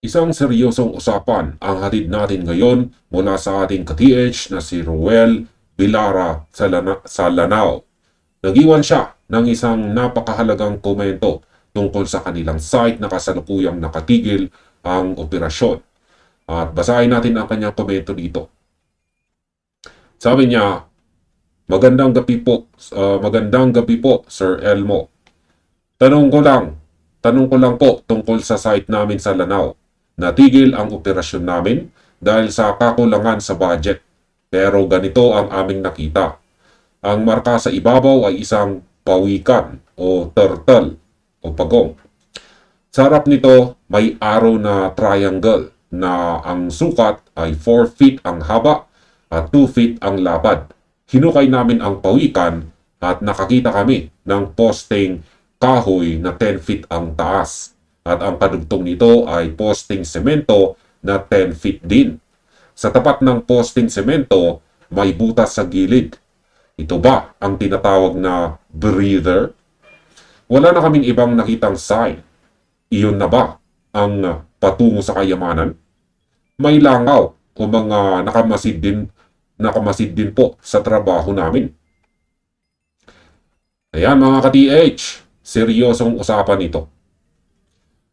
Isang seryosong usapan ang hatid natin ngayon mula sa ating ka-TH na si Ruel Bilara sa Lanao. Nag-iwan siya ng isang napakahalagang komento tungkol sa kanilang site na kasalukuyang nakatigil ang operasyon. At basahin natin ang kanyang komento dito. Sabi niya, magandang gabi po, Sir Elmo. Tanong ko lang po tungkol sa site namin sa Lanao. Natigil ang operasyon namin dahil sa kakulangan sa budget. Pero ganito ang aming nakita. Ang marka sa ibabaw ay isang pawikan o turtle o pagong. Sa harap nito may arrow na triangle na ang sukat ay 4 feet ang haba at 2 feet ang lapad. Hinukay namin ang pawikan at nakakita kami ng posting kahoy na 10 feet ang taas. At ang kadugtong nito ay posting semento na 10 feet din. Sa tapat ng posting semento, may butas sa gilid. Ito ba ang tinatawag na breather? Wala na kaming ibang nakitang sign. Iyon na ba ang patungo sa kayamanan? May langaw o mga nakamasid din po sa trabaho namin. Ayan mga ka-TH, seryosong usapan ito.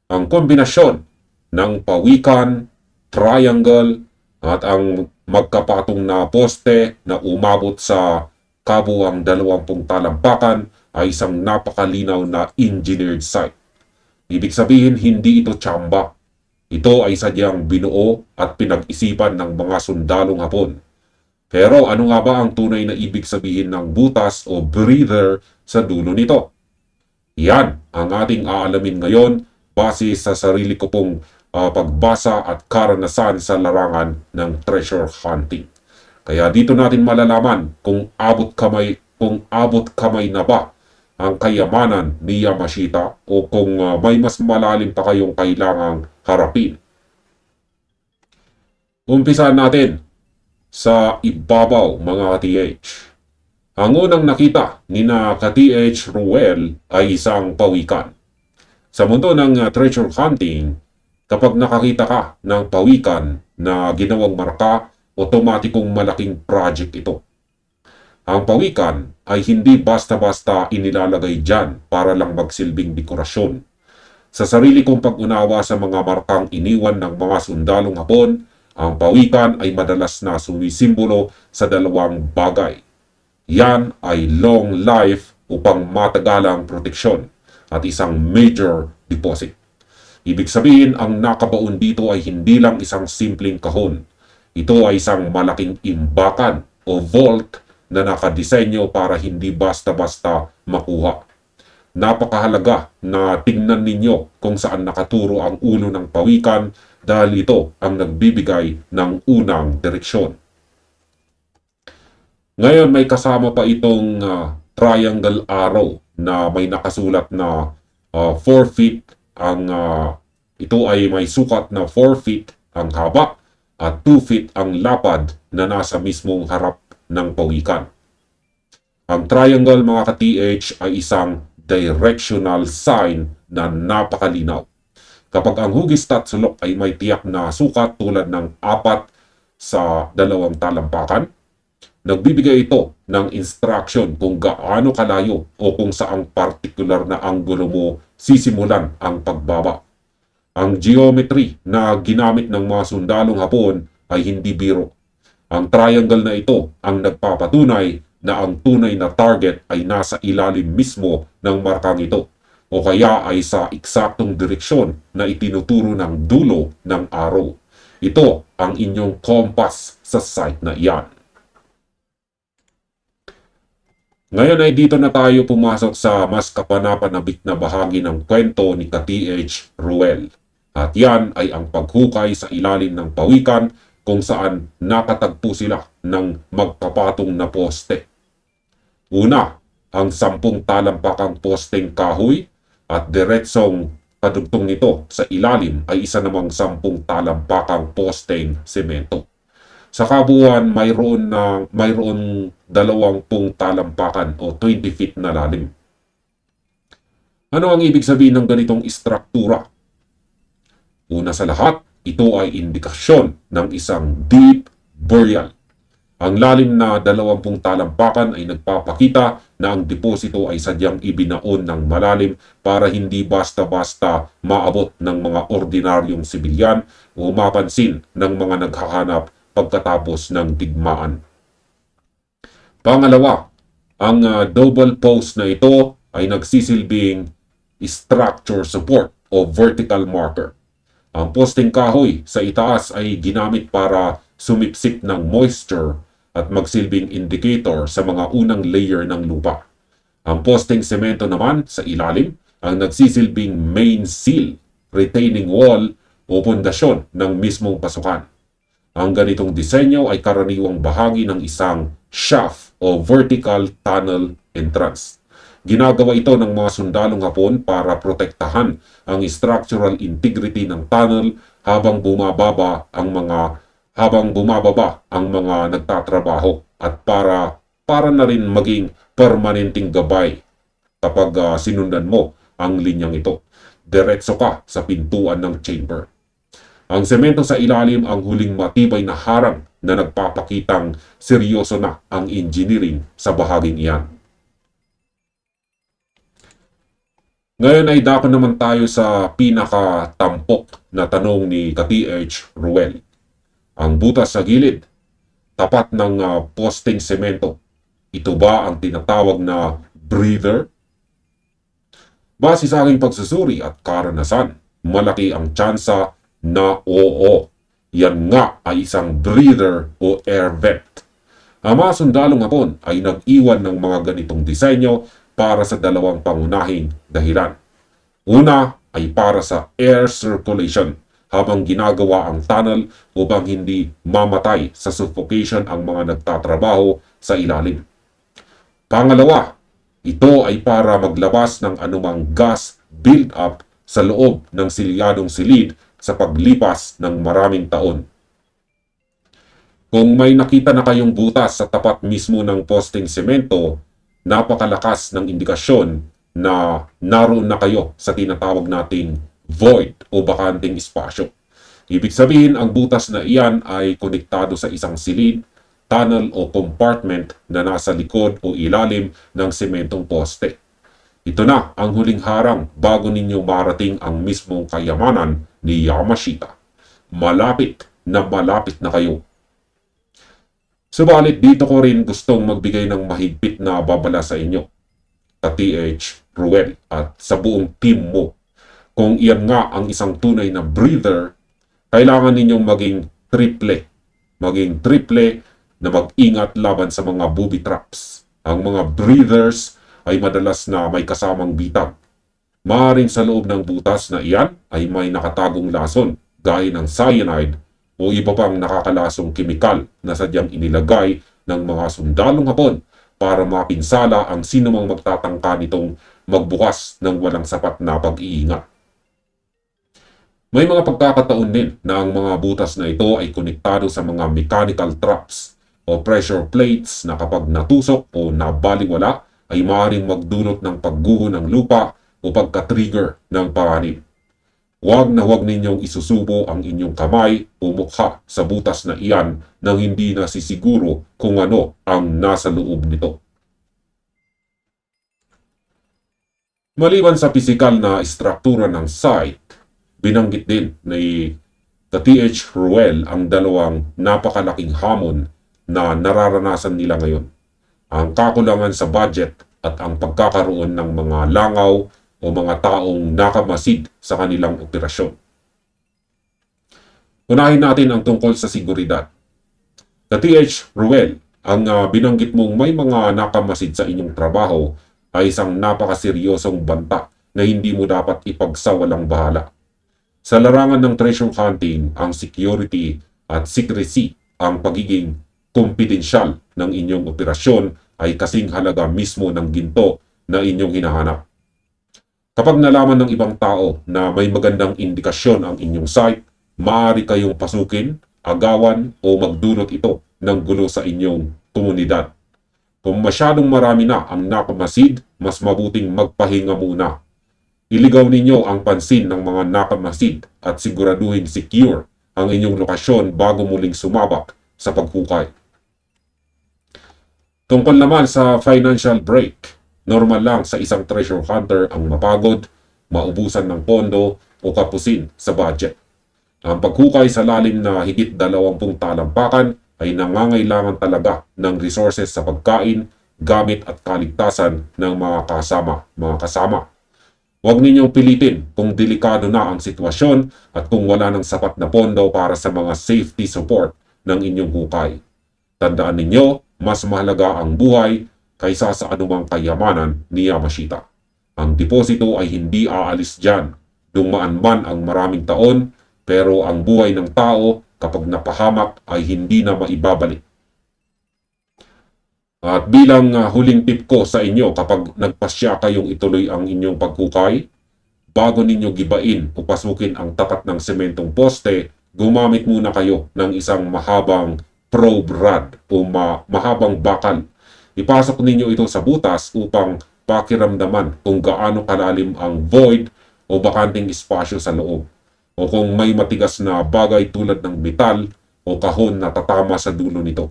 Ang kombinasyon ng pawikan, triangle, at ang magkapatong na poste na umabot sa kabuang 20 talampakan ay isang napakalinaw na engineered site. Ibig sabihin, hindi ito tsamba. Ito ay sadyang binuo at pinag-isipan ng mga sundalong Hapon. Pero ano nga ba ang tunay na ibig sabihin ng butas o breather sa dulo nito? Yan ang ating aalamin ngayon base sa sarili ko pong pagbasa at karanasan sa larangan ng treasure hunting. Kaya dito natin malalaman kung abot kamay na ba ang kayamanan ni Yamashita o kung may mas malalim pa kayong kailangang harapin. Umpisahan natin sa ibabaw mga ka-TH. Ang unang nakita ni na ka-TH Ruel ay isang pawikan. Sa mundo ng treasure hunting, kapag nakakita ka ng pawikan na ginawang marka, otomatikong malaking project ito. Ang pawikan ay hindi basta-basta inilalagay dyan para lang magsilbing dekorasyon. Sa sarili kong pag-unawa sa mga markang iniwan ng mga sundalong Hapon, ang pawikan ay madalas na sumisimbolo sa dalawang bagay. Yan ay long life upang matagalang proteksyon at isang major deposit. Ibig sabihin, ang nakabaon dito ay hindi lang isang simpleng kahon. Ito ay isang malaking imbakan o vault na nakadisenyo para hindi basta-basta makuha. Napakahalaga na tingnan ninyo kung saan nakaturo ang ulo ng pawikan dahil ito ang nagbibigay ng unang direksyon. Ngayon may kasama pa itong triangle arrow na may nakasulat na 4 feet ang ito ay may sukat na 4 feet ang haba at 2 feet ang lapad na nasa mismong harap ng pawikan. Ang triangle mga ka-TH ay isang directional sign na napakalinaw. Kapag ang hugis at sulok ay may tiyak na sukat tulad ng 4 sa 2 talampakan, nagbibigay ito ng instruction kung gaano kalayo o kung saang partikular na anggulo mo sisimulan ang pagbaba. Ang geometry na ginamit ng mga sundalong Hapon ay hindi biro. Ang triangle na ito ang nagpapatunay na ang tunay na target ay nasa ilalim mismo ng markang ito o kaya ay sa eksaktong direksyon na itinuturo ng dulo ng arrow. Ito ang inyong compass sa site na iyan. Ngayon ay dito na tayo pumasok sa mas kapanapanabik na bahagi ng kwento ni ka-TH Ruel. At yan ay ang paghukay sa ilalim ng pawikan kung saan nakatagpo sila ng magkapatong na poste. Una, ang 10 talampakang posteng kahoy at diretsong kadugtong nito sa ilalim ay isa namang 10 talampakang posteng semento. Sa kabuuan, mayroon 20 talampakan o 20 feet na lalim. Ano ang ibig sabihin ng ganitong istruktura? una sa lahat, ito ay indikasyon ng isang deep burial. Ang lalim na 20 talampakan ay nagpapakita na ang deposito ay sadyang ibinaon ng malalim para hindi basta-basta maabot ng mga ordinaryong sibilyan o mapansin ng mga naghahanap pagkatapos ng digmaan. Pangalawa, ang double post na ito ay nagsisilbing structure support o vertical marker. Ang posting kahoy sa itaas ay ginamit para sumipsip ng moisture at magsilbing indicator sa mga unang layer ng lupa. Ang posting semento naman sa ilalim ang nagsisilbing main seal, retaining wall o pundasyon ng mismong pasukan. Ang ganitong disenyo ay karaniwang bahagi ng isang shaft o vertical tunnel entrance. Ginagawa ito ng mga sundalong Hapon para protektahan ang structural integrity ng tunnel habang bumababa ang mga nagtatrabaho at para na rin maging permanenteng gabay kapag sinundan mo ang linyang ito. Diretso ka sa pintuan ng chamber. Ang semento sa ilalim ang huling matibay na harang na nagpapakitang seryoso na ang engineering sa bahaging iyan. Ngayon ay dako naman tayo sa pinakatampok na tanong ni ka-TH Ruel. Ang butas sa gilid, tapat ng posting semento, ito ba ang tinatawag na breather? Base sa aking pagsusuri at karanasan, malaki ang tsansa na oo. Yan nga ay isang breather o air vent. Ang mga sundalong Hapon ay nag-iwan ng mga ganitong disenyo para sa dalawang pangunahing dahilan. Una ay para sa air circulation habang ginagawa ang tunnel upang hindi mamatay sa suffocation ang mga nagtatrabaho sa ilalim. Pangalawa, ito ay para maglabas ng anumang gas build-up sa loob ng silyadong silid sa paglipas ng maraming taon. Kung may nakita na kayong butas sa tapat mismo ng posting semento, napakalakas ng indikasyon na naroon na kayo sa tinatawag nating void o bakanting espasyo. Ibig sabihin, ang butas na iyan ay konektado sa isang silid, tunnel o compartment na nasa likod o ilalim ng sementong poste. Ito na ang huling harang bago ninyo marating ang mismong kayamanan ni Yamashita. Malapit na kayo. Subalit dito ko rin gustong magbigay ng mahigpit na babala sa inyo, ka-TH Ruel at sa buong team mo. Kung iyan nga ang isang tunay na breather, kailangan ninyong maging triple na mag-ingat laban sa mga booby traps. Ang mga breathers ay madalas na may kasamang bitag. Maaaring sa loob ng butas na iyan ay may nakatagong lason gaya ng cyanide o iba pang nakakalasong kemikal na sadyang inilagay ng mga sundalong Hapon para mapinsala ang sinumang magtatangka nitong magbukas ng walang sapat na pag-iingat. May mga pagkakataon din na ang mga butas na ito ay konektado sa mga mechanical traps o pressure plates na kapag natusok o nabaliwala ay maaaring magdulot ng pagguho ng lupa o pagka-trigger ng panganib. Huwag na huwag ninyong isusubo ang inyong kamay o mukha sa butas na iyan nang hindi nasisiguro kung ano ang nasa loob nito. Maliban sa pisikal na istruktura ng site, binanggit din ni ka-TH Ruel ang dalawang napakalaking hamon na nararanasan nila ngayon. Ang kakulangan sa budget at ang pagkakaroon ng mga langaw o mga taong nakamasid sa kanilang operasyon. Unahin natin ang tungkol sa seguridad. Ka-TH Ruel, ang binanggit mong may mga nakamasid sa inyong trabaho ay isang napakaseryosong banta na hindi mo dapat ipagsawalang bahala. Sa larangan ng treasure hunting, ang security at secrecy, ang pagiging kumpidensyal ng inyong operasyon ay kasing halaga mismo ng ginto na inyong hinahanap. Kapag nalaman ng ibang tao na may magandang indikasyon ang inyong site, maaari kayong pasukin, agawan o magdulot ito ng gulo sa inyong komunidad. Kung masyadong marami na ang nakamasid, mas mabuting magpahinga muna. Iligaw ninyo ang pansin ng mga nakamasid at siguraduhin secure ang inyong lokasyon bago muling sumabak sa paghukay. Tungkol naman sa financial break, normal lang sa isang treasure hunter ang mapagod, maubusan ng pondo o kapusin sa budget. Ang paghukay sa lalim na higit 20 talampakan ay nangangailangan talaga ng resources sa pagkain, gamit at kaligtasan ng mga kasama. Huwag ninyong pilitin kung delikado na ang sitwasyon at kung wala ng sapat na pondo para sa mga safety support ng inyong hukay. Tandaan ninyo, mas mahalaga ang buhay kaysa sa anumang kayamanan ni Yamashita. Ang deposito ay hindi aalis dyan. Dumaan man ang maraming taon, pero ang buhay ng tao kapag napahamak ay hindi na maibabalik. At bilang huling tip ko sa inyo kapag nagpasya kayong ituloy ang inyong paghukay, bago ninyo gibain o pasukin ang tapat ng sementong poste, gumamit muna kayo ng isang mahabang probe rod o mahabang bakal. Ipasok ninyo ito sa butas upang pakiramdaman kung gaano kalalim ang void o bakanting espasyo sa loob, o kung may matigas na bagay tulad ng metal o kahon na tatama sa dulo nito.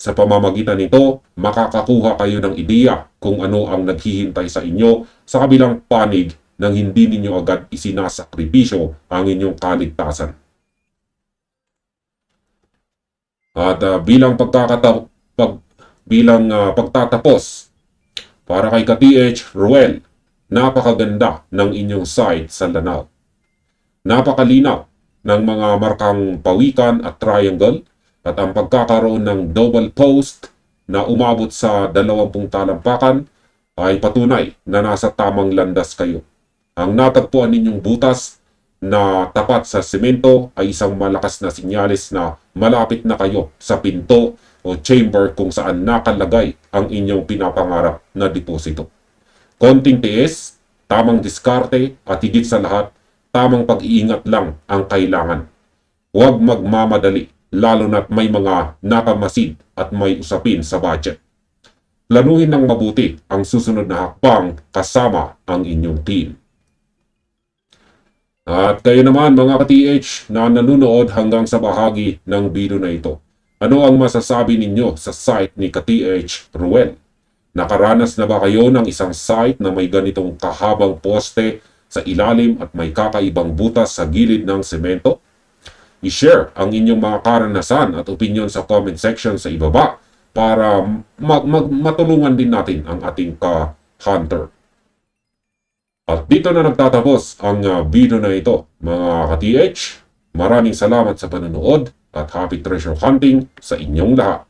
Sa pamamagitan nito, makakakuha kayo ng ideya kung ano ang naghihintay sa inyo sa kabilang panig nang hindi ninyo agad isinasakripisyo ang inyong kaligtasan. At pagtatapos, para kay ka-TH Ruel, napakaganda ng inyong site sa Lanao. Napakalinaw ng mga markang pawikan at triangle, at ang pagkakaroon ng double post na umabot sa 20 talampakan ay patunay na nasa tamang landas kayo. Ang natagpuan ninyong butas na tapat sa semento ay isang malakas na sinyalis na malapit na kayo sa pinto o chamber kung saan nakalagay ang inyong pinapangarap na deposito. Konting tiis, tamang diskarte at higit sa lahat, tamang pag-iingat lang ang kailangan. Huwag magmamadali, lalo na't may mga nakamasid at may usapin sa budget. Planuhin ng mabuti ang susunod na hakbang kasama ang inyong team. At kayo naman mga ka-TH na nanonood hanggang sa bahagi ng video na ito, ano ang masasabi ninyo sa site ni ka-TH Ruel? Nakaranas na ba kayo ng isang site na may ganitong kahabang poste sa ilalim at may kakaibang butas sa gilid ng semento? I-share ang inyong mga karanasan at opinion sa comment section sa ibaba para matulungan din natin ang ating ka-hunter. At dito na nagtatapos ang video na ito, mga ka-TH. Maraming salamat sa panonood at happy treasure hunting sa inyong lahat.